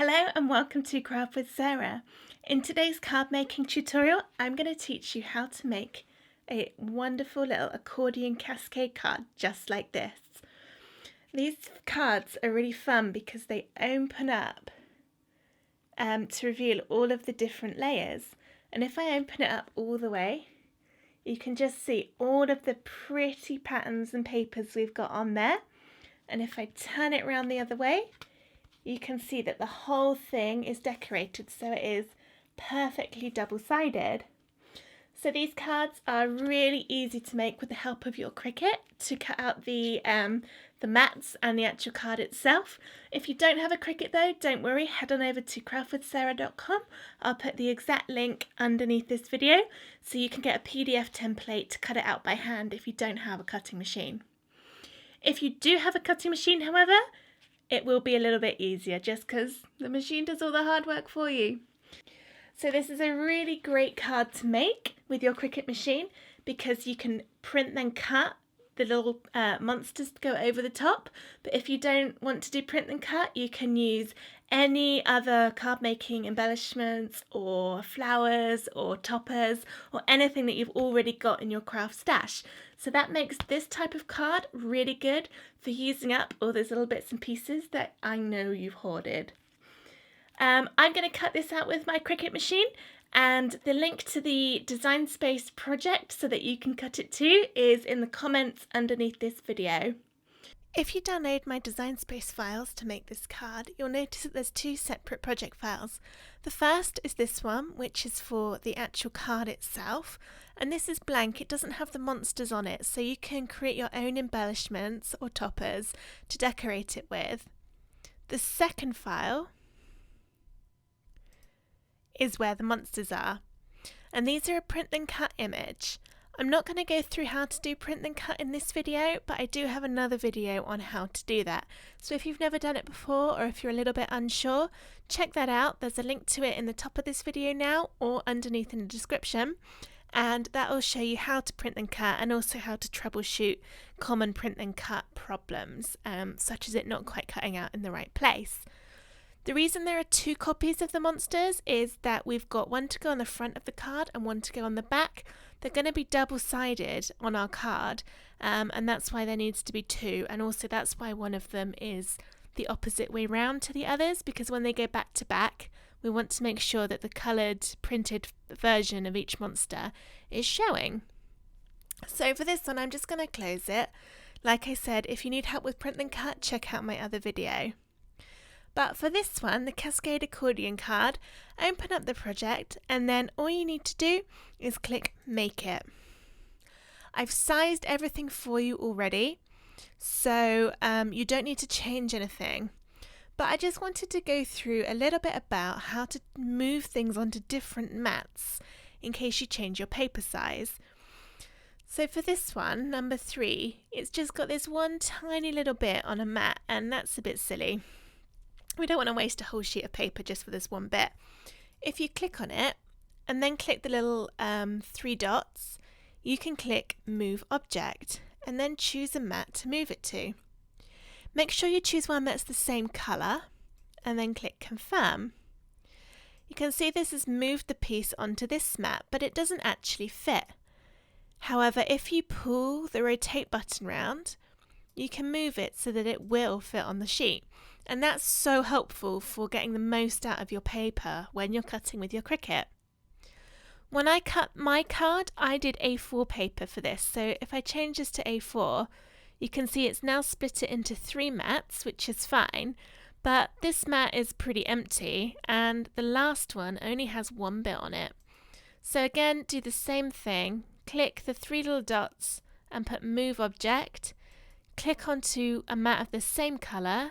Hello and welcome to Craft with Sarah. In today's card making tutorial, I'm going to teach you how to make a wonderful little accordion cascade card just like this. These cards are really fun because they open up to reveal all of the different layers. And if I open it up all the way, you can just see all of the pretty patterns and papers we've got on there. And if I turn it around the other way, you can see that the whole thing is decorated, so it is perfectly double-sided. So these cards are really easy to make with the help of your Cricut to cut out the mats and the actual card itself. If you don't have a Cricut though, don't worry, head on over to craftwithsarah.com. I'll put the exact link underneath this video so you can get a PDF template to cut it out by hand if you don't have a cutting machine. If you do have a cutting machine, however, it will be a little bit easier just because the machine does all the hard work for you. So this is a really great card to make with your Cricut machine because you can print then cut the little monsters to go over the top. But if you don't want to do print and cut, you can use any other card making embellishments or flowers or toppers or anything that you've already got in your craft stash. So that makes this type of card really good for using up all those little bits and pieces that I know you've hoarded. I'm going to cut this out with my Cricut machine, and the link to the Design Space project so that you can cut it too is in the comments underneath this video. If you download my Design Space files to make this card, you'll notice that there's two separate project files. The first is this one, which is for the actual card itself, and this is blank, it doesn't have the monsters on it, so you can create your own embellishments or toppers to decorate it with. The second file is where the monsters are, and these are a print and cut image. I'm not going to go through how to do print and cut in this video, but I do have another video on how to do that. So if you've never done it before, or if you're a little bit unsure, check that out. There's a link to it in the top of this video now or underneath in the description, and that will show you how to print and cut and also how to troubleshoot common print and cut problems, such as it not quite cutting out in the right place. The reason there are two copies of the monsters is that we've got one to go on the front of the card and one to go on the back. They're going to be double-sided on our card, and that's why there needs to be two, and also that's why one of them is the opposite way round to the others, because when they go back to back, we want to make sure that the coloured printed version of each monster is showing. So for this one, I'm just going to close it. Like I said, if you need help with print and cut, check out my other video. But for this one, the Cascade Accordion card, open up the project, and then all you need to do is click Make It. I've sized everything for you already, so you don't need to change anything. But I just wanted to go through a little bit about how to move things onto different mats in case you change your paper size. So for this one, number 3, it's just got this one tiny little bit on a mat, and that's a bit silly. We don't want to waste a whole sheet of paper just for this one bit. If you click on it and then click the little 3 dots, you can click Move Object and then choose a mat to move it to. Make sure you choose one that's the same colour and then click Confirm. You can see this has moved the piece onto this mat, but it doesn't actually fit. However, if you pull the rotate button round, you can move it so that it will fit on the sheet. And that's so helpful for getting the most out of your paper when you're cutting with your Cricut. When I cut my card, I did A4 paper for this. So if I change this to A4, you can see it's now split it into 3 mats, which is fine. But this mat is pretty empty, and the last one only has 1 bit on it. So again, do the same thing. Click the 3 little dots and put Move Object. Click onto a mat of the same colour,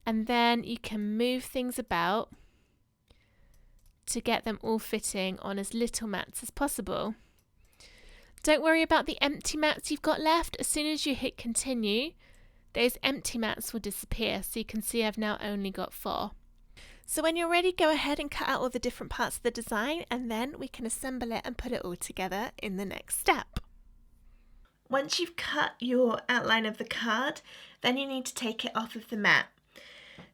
and then you can move things about to get them all fitting on as little mats as possible. Don't worry about the empty mats you've got left. As soon as you hit continue, those empty mats will disappear, so you can see I've now only got 4. So when you're ready, go ahead and cut out all the different parts of the design, and then we can assemble it and put it all together in the next step. Once you've cut your outline of the card, then you need to take it off of the mat.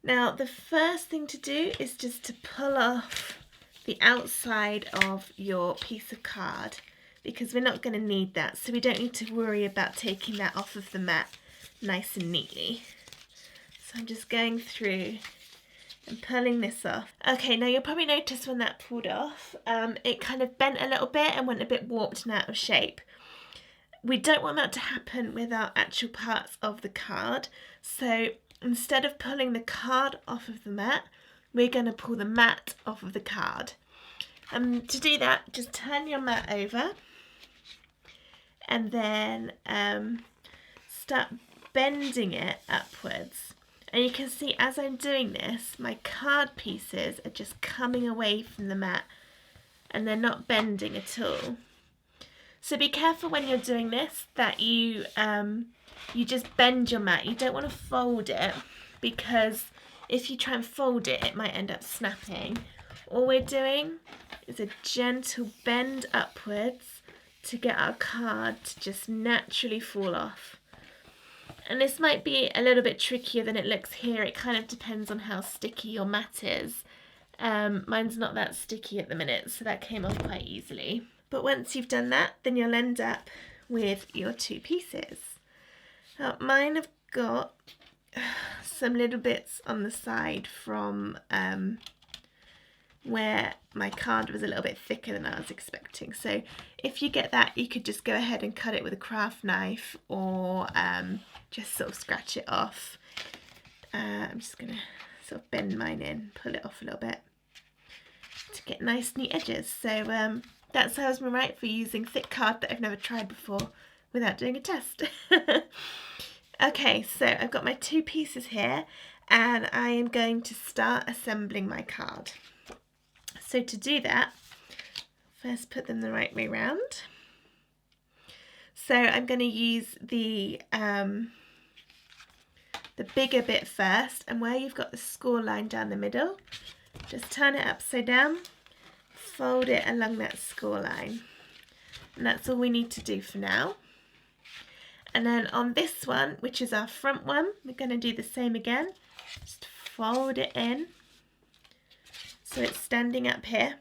Now the first thing to do is just to pull off the outside of your piece of card, because we're not going to need that, so we don't need to worry about taking that off of the mat nice and neatly. So I'm just going through and pulling this off. Okay, now you'll probably notice when that pulled off, it kind of bent a little bit and went a bit warped and out of shape. We don't want that to happen with our actual parts of the card, so instead of pulling the card off of the mat, we're going to pull the mat off of the card. To do that, just turn your mat over and then start bending it upwards. And you can see as I'm doing this, my card pieces are just coming away from the mat and they're not bending at all. So be careful when you're doing this that you just bend your mat. You don't want to fold it, because if you try and fold it, it might end up snapping. All we're doing is a gentle bend upwards to get our card to just naturally fall off. And this might be a little bit trickier than it looks here. It kind of depends on how sticky your mat is. Mine's not that sticky at the minute, so that came off quite easily. But once you've done that, then you'll end up with your two pieces. Now, mine have got some little bits on the side from where my card was a little bit thicker than I was expecting. So if you get that, you could just go ahead and cut it with a craft knife, or just sort of scratch it off. I'm just going to sort of bend mine in, pull it off a little bit to get nice neat edges. So that serves me right for using thick card that I've never tried before without doing a test. Okay, so I've got my two pieces here and I am going to start assembling my card. So to do that, first put them the right way round. So I'm going to use the bigger bit first, and where you've got the score line down the middle, just turn it upside down, fold it along that score line, and that's all we need to do for now. And then on this one, which is our front one, we're going to do the same again, just fold it in so it's standing up here,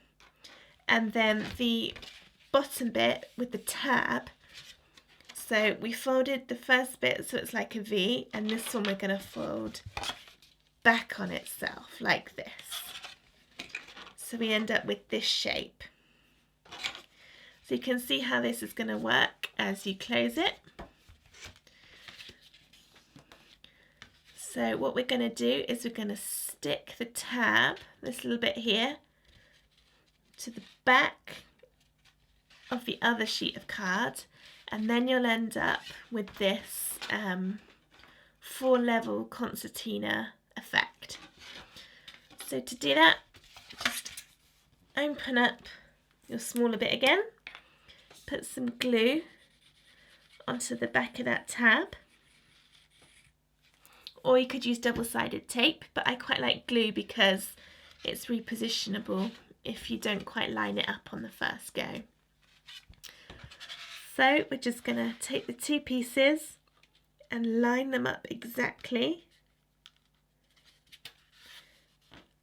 and then the bottom bit with the tab, so we folded the first bit so it's like a V, and this one we're going to fold back on itself like this. So we end up with this shape. So you can see how this is going to work as you close it. So what we're going to do is we're going to stick the tab, this little bit here, to the back of the other sheet of card, and then you'll end up with this 4-level concertina effect. So to do that, just open up your smaller bit again, put some glue onto the back of that tab, or you could use double-sided tape, but I quite like glue because it's repositionable if you don't quite line it up on the first go. So we're just going to take the two pieces and line them up exactly,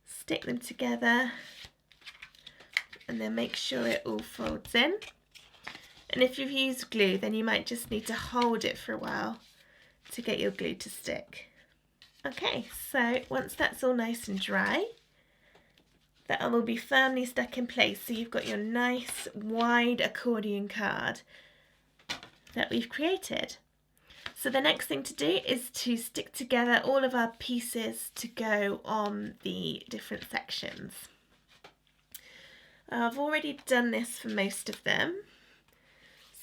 stick them together, and then make sure it all folds in. And if you've used glue, then you might just need to hold it for a while to get your glue to stick. Okay, so once that's all nice and dry, that will be firmly stuck in place. So you've got your nice wide accordion card that we've created. So the next thing to do is to stick together all of our pieces to go on the different sections. I've already done this for most of them,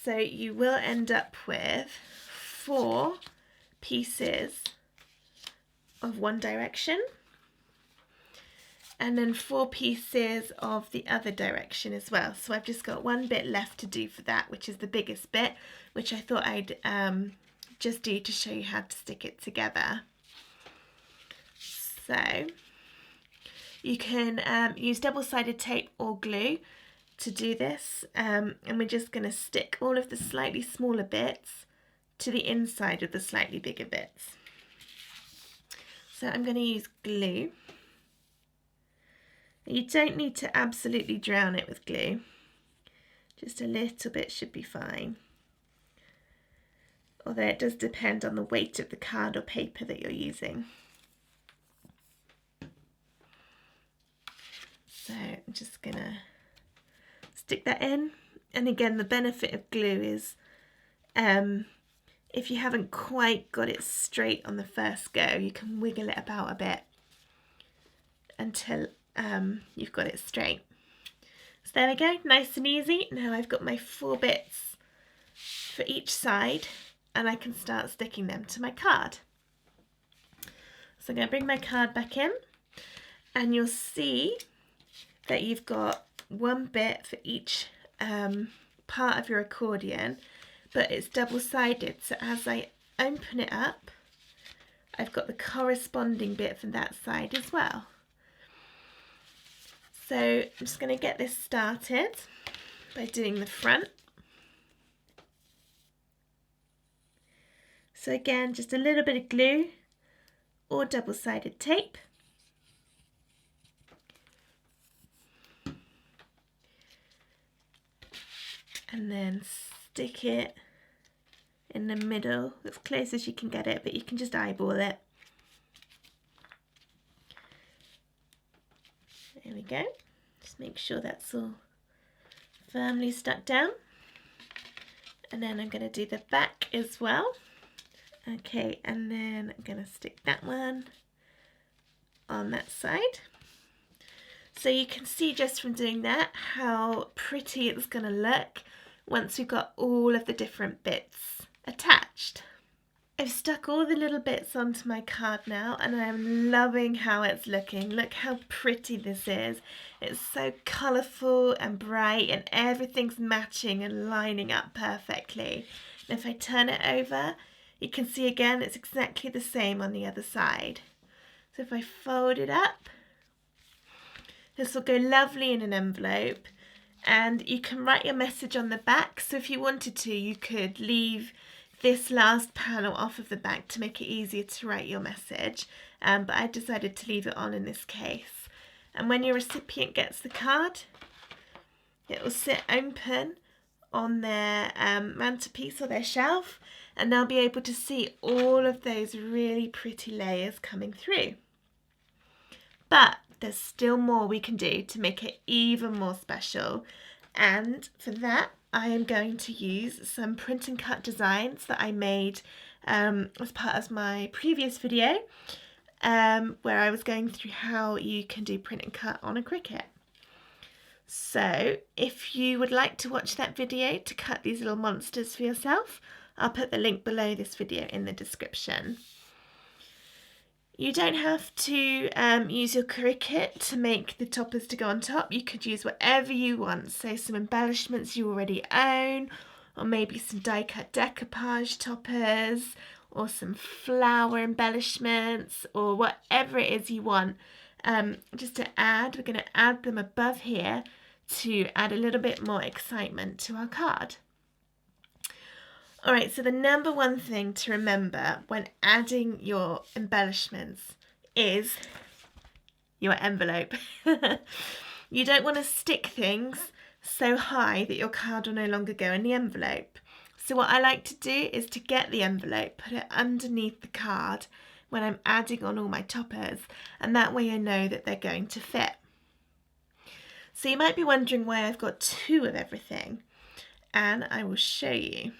so you will end up with 4 pieces of one direction and then 4 pieces of the other direction as well. So I've just got one bit left to do for that, which is the biggest bit, which I thought I'd just do to show you how to stick it together. So you can use double-sided tape or glue to do this, and we're just going to stick all of the slightly smaller bits to the inside of the slightly bigger bits. So I'm going to use glue. You don't need to absolutely drown it with glue. Just a little bit should be fine. Although it does depend on the weight of the card or paper that you're using. So I'm just going to stick that in. And again, the benefit of glue is if you haven't quite got it straight on the first go, you can wiggle it about a bit until you've got it straight. So there we go, nice and easy. Now I've got my 4 bits for each side and I can start sticking them to my card. So I'm going to bring my card back in and you'll see that you've got 1 bit for each part of your accordion, but it's double-sided, so as I open it up I've got the corresponding bit for that side as well. So I'm just going to get this started by doing the front. So again, just a little bit of glue or double-sided tape. And then stick it in the middle, as close as you can get it, but you can just eyeball it. There we go. Just make sure that's all firmly stuck down. And then I'm going to do the back as well. Okay, and then I'm going to stick that one on that side. So you can see just from doing that how pretty it's going to look once we've got all of the different bits attached. I've stuck all the little bits onto my card now and I'm loving how it's looking. Look how pretty this is. It's so colourful and bright and everything's matching and lining up perfectly. And if I turn it over, you can see again it's exactly the same on the other side. So if I fold it up, this will go lovely in an envelope and you can write your message on the back. So if you wanted to, you could leave this last panel off of the back to make it easier to write your message. But I decided to leave it on in this case. And when your recipient gets the card, it will sit open on their mantelpiece or their shelf and they'll be able to see all of those really pretty layers coming through. But there's still more we can do to make it even more special, and for that I am going to use some print and cut designs that I made as part of my previous video where I was going through how you can do print and cut on a Cricut. So if you would like to watch that video to cut these little monsters for yourself, I'll put the link below this video in the description. You don't have to use your Cricut to make the toppers to go on top. You could use whatever you want. So some embellishments you already own, or maybe some die cut decoupage toppers, or some flower embellishments, or whatever it is you want. Just to add, we're going to add them above here to add a little bit more excitement to our card. Alright, so the number one thing to remember when adding your embellishments is your envelope. You don't want to stick things so high that your card will no longer go in the envelope. So what I like to do is to get the envelope, put it underneath the card when I'm adding on all my toppers, and that way I know that they're going to fit. So you might be wondering why I've got 2 of everything, and I will show you.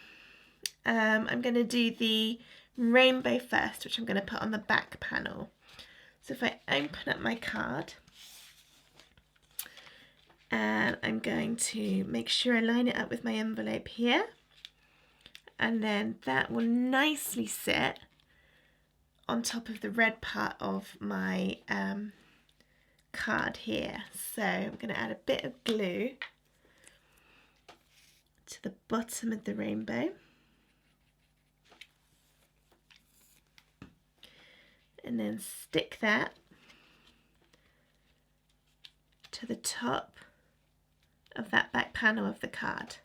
I'm going to do the rainbow first, which I'm going to put on the back panel. So if I open up my card, and I'm going to make sure I line it up with my envelope here, and then that will nicely sit on top of the red part of my card here. So I'm going to add a bit of glue to the bottom of the rainbow. And then stick that to the top of that back panel of the card.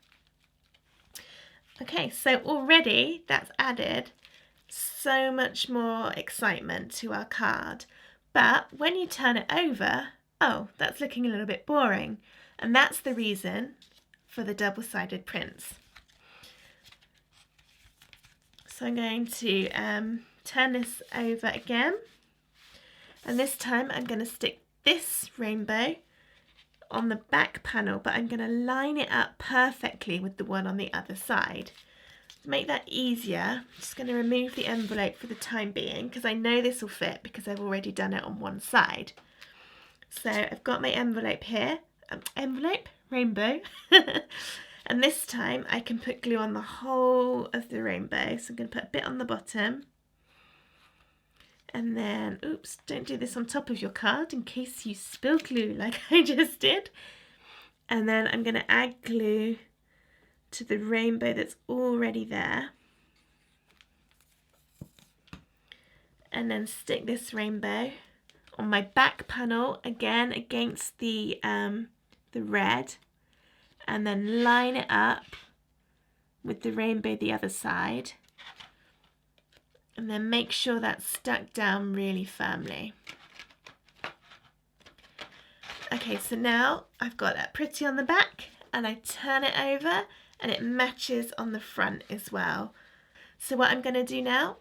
Okay, so already that's added so much more excitement to our card. But when you turn it over, oh, that's looking a little bit boring. And that's the reason for the double-sided prints. So I'm going to turn this over again. And this time I'm going to stick this rainbow on the back panel, but I'm going to line it up perfectly with the one on the other side. To make that easier, I'm just going to remove the envelope for the time being, because I know this will fit because I've already done it on one side. So I've got my envelope here, rainbow, and this time I can put glue on the whole of the rainbow. So I'm going to put a bit on the bottom, and then, oops, don't do this on top of your card in case you spill glue like I just did. And then I'm going to add glue to the rainbow that's already there, and then stick this rainbow on my back panel again against the red, and then line it up with the rainbow the other side, and then make sure that's stuck down really firmly. Okay, so now I've got that pretty on the back, and I turn it over and it matches on the front as well. So what I'm going to do now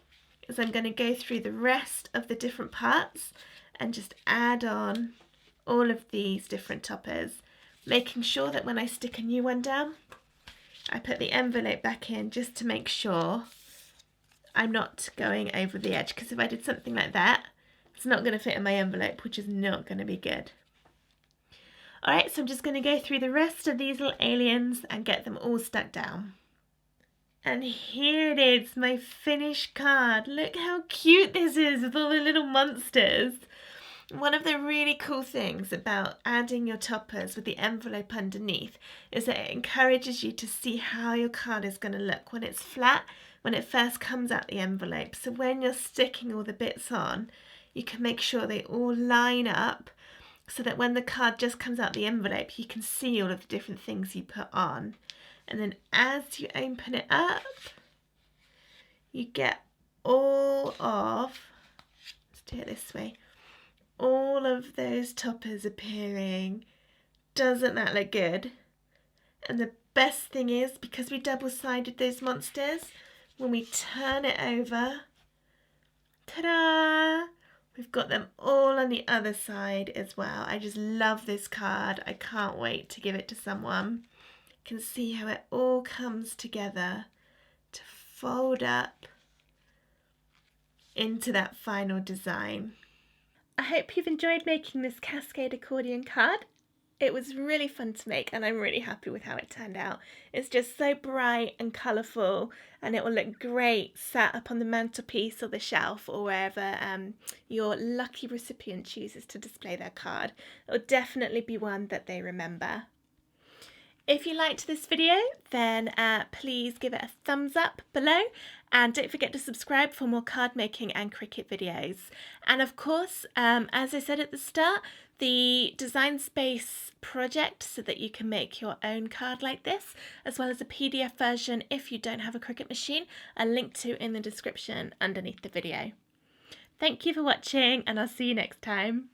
is I'm going to go through the rest of the different parts and just add on all of these different toppers, making sure that when I stick a new one down, I put the envelope back in just to make sure I'm not going over the edge, because if I did something like that, it's not going to fit in my envelope, which is not going to be good. Alright, so I'm just going to go through the rest of these little aliens and get them all stuck down. And here it is, my finished card. Look how cute this is with all the little monsters. One of the really cool things about adding your toppers with the envelope underneath is that it encourages you to see how your card is going to look when it's flat, when it first comes out the envelope. So when you're sticking all the bits on, you can make sure they all line up, so that when the card just comes out the envelope, you can see all of the different things you put on. And then as you open it up, you get all of, let's do it this way, all of those toppers appearing. Doesn't that look good? And the best thing is, because we double-sided those monsters, when we turn it over, ta-da! We've got them all on the other side as well. I just love this card. I can't wait to give it to someone. You can see how it all comes together to fold up into that final design. I hope you've enjoyed making this Cascade Accordion card. It was really fun to make, and I'm really happy with how it turned out. It's just so bright and colourful, and it will look great sat up on the mantelpiece or the shelf, or wherever your lucky recipient chooses to display their card. It will definitely be one that they remember. If you liked this video, then please give it a thumbs up below, and don't forget to subscribe for more card making and Cricut videos. And of course, as I said at the start, the Design Space project, so that you can make your own card like this, as well as a PDF version if you don't have a Cricut machine, are linked to in the description underneath the video. Thank you for watching, and I'll see you next time.